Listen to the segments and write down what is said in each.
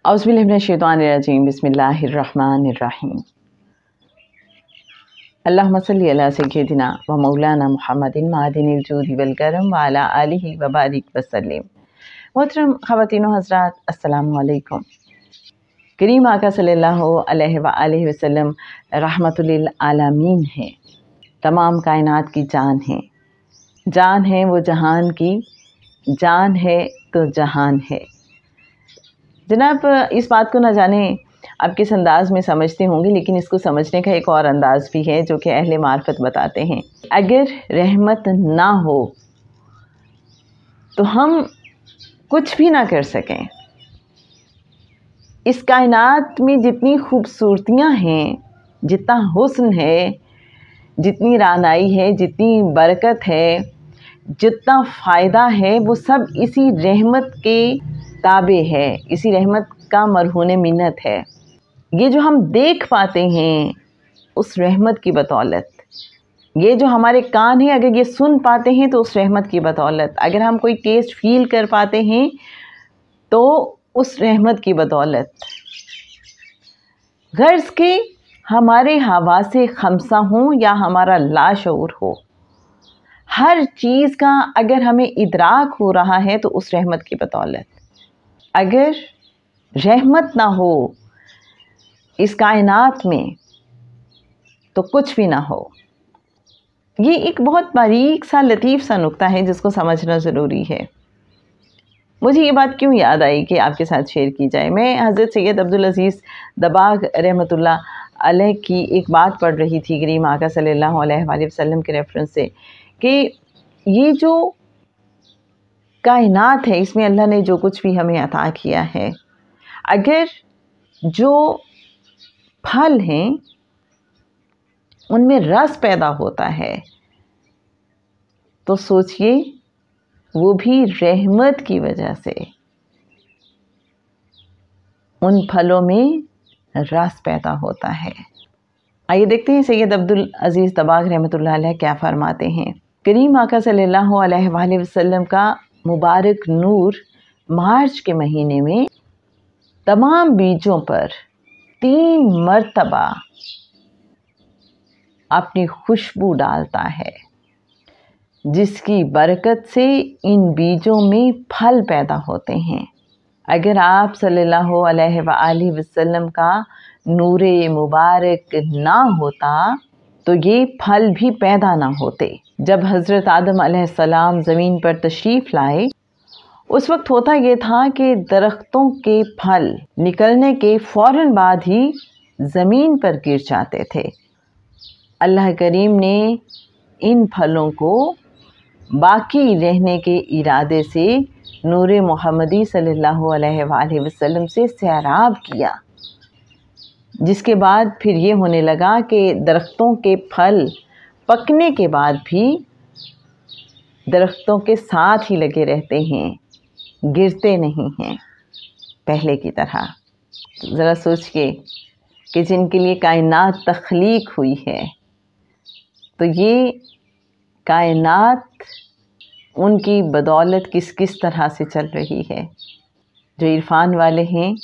औज़ुबिल्लाहि मिनश्शैतानिर्रजीम बिस्मिल्लाहिर्रहमानिर्रहीम। अल्लाहुम्मा सल्लि अला सय्यिदिना व मौलाना मुहम्मदिन मादिनिल जूदि वल करम व अला आलिहि व बारिक वसल्लिम। मोहतरम ख़वातीन व हज़रात, अस्सलामु अलैकुम। करीम आका सल्लल्लाहु अलैहि व आलिहि वसल्लम रहमतुल लिल आलमीन है, तमाम कायनात की जान है वो जहान की, जान है तो जहान है। जनाब, इस बात को न जाने आप किस अंदाज़ में समझते होंगे, लेकिन इसको समझने का एक और अंदाज़ भी है जो कि अहले मार्फत बताते हैं। अगर रहमत ना हो तो हम कुछ भी ना कर सकें। इस कायनात में जितनी खूबसूरतियाँ हैं, जितना हुस्न है, जितनी रानाई है, जितनी बरकत है, जितना फ़ायदा है, वो सब इसी रहमत के ताबे है, इसी रहमत का मरहून मिन्नत है। ये जो हम देख पाते हैं उस रहमत की बदौलत, ये जो हमारे कान हैं अगर ये सुन पाते हैं तो उस रहमत की बदौलत, अगर हम कोई टेस्ट फील कर पाते हैं तो उस रहमत की बदौलत। गर्ज़ के हमारे हवासे खमसा हों या हमारा लाशऊर हो, हर चीज़ का अगर हमें इदराक हो रहा है तो उस रहमत की बदौलत। अगर रहमत ना हो इस कायनात में तो कुछ भी ना हो। ये एक बहुत बारीक सा लतीफ़ सा नुक्ता है जिसको समझना ज़रूरी है। मुझे ये बात क्यों याद आई कि आपके साथ शेयर की जाए। मैं हज़रत सैयद अब्दुल अज़ीज़ दबाग़ रहमतुल्लाह अलैह की एक बात पढ़ रही थी करीम आका सल्लल्लाहु अलैहि वसल्लम के रेफरेंस से, कि ये जो कायनात है इसमें अल्लाह ने जो कुछ भी हमें अता किया है, अगर जो फल हैं उनमें रस पैदा होता है तो सोचिए वो भी रहमत की वजह से उन फलों में रस पैदा होता है। आइए देखते हैं सैयद अब्दुल अज़ीज़ दबाग़ रहमतुल्लाह अलैह क्या फरमाते हैं। करीम आका सल्लल्लाहु अलैहि वसल्लम का मुबारक नूर मार्च के महीने में तमाम बीजों पर 3 मरतबा अपनी खुशबू डालता है, जिसकी बरकत से इन बीजों में फल पैदा होते हैं। अगर आप सल्लल्लाहु अलैहि वसल्लम का नूरे मुबारक ना होता तो ये फल भी पैदा ना होते। जब हज़रत आदम अलैहिस्सलाम ज़मीन पर तशरीफ़ लाए, उस वक्त होता ये था कि दरख्तों के फल निकलने के फ़ौरन बाद ही ज़मीन पर गिर जाते थे। अल्लाह करीम ने इन फलों को बाकी रहने के इरादे से नूरे मोहम्मदी सल्लल्लाहु अलैहि वसल्लम से सैराब किया, जिसके बाद फिर ये होने लगा कि दरख्तों के फल पकने के बाद भी दरख्तों के साथ ही लगे रहते हैं, गिरते नहीं हैं पहले की तरह। ज़रा सोचिए कि जिनके लिए कायनात तख्लीक हुई है, तो ये कायनात उनकी बदौलत किस किस तरह से चल रही है। जो इरफान वाले हैं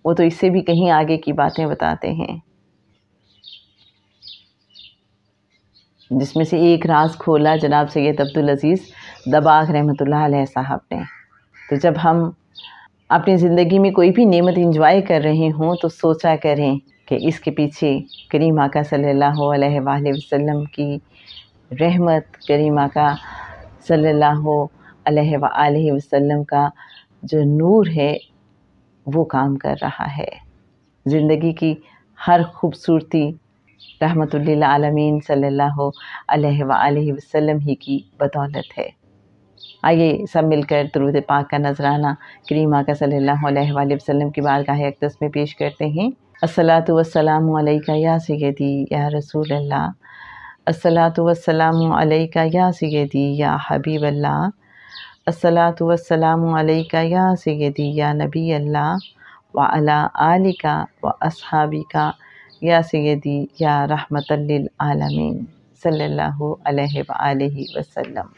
वो तो इससे भी कहीं आगे की बातें बताते हैं, जिसमें से एक राज खोला जनाब सैयद अब्दुल अज़ीज़ दबाग़ रहमतुल्लाह अलैह साहब ने। तो जब हम अपनी ज़िंदगी में कोई भी नेमत इंजॉय कर रहे हों तो सोचा करें कि इसके पीछे करीम आका सल्लल्लाहु अलैहि वसल्लम की रहमत, करीम आका सल्लल्लाहु अलैहि वसल्लम का जो नूर है वो काम कर रहा है। ज़िंदगी की हर खूबसूरती रहमतुल लिल आलमीन सल्लल्लाहु अलैहि वसल्लम ही की बदौलत है। आइए सब मिलकर दुरूद पाक का नजराना करीम आका सल्लल्लाहु अलैहि वसल्लम की बारगाह अक़दस में पेश करते हैं। अस्सलातु वस्सलामु अलैका या सय्यदी या रसूल अल्लाह, अस्सलातु वस्सलामु अलैका या सय्यदी या हबीब अल्लाह, अस्सलातु वस्सलामु अलैका या सय्यदी या नबी अल्लाह व अला आलिका व अस्हाबिका या सय्यदी या रहमतल लिल आलमीन सल्लल्लाहु अलैहि वसल्लम।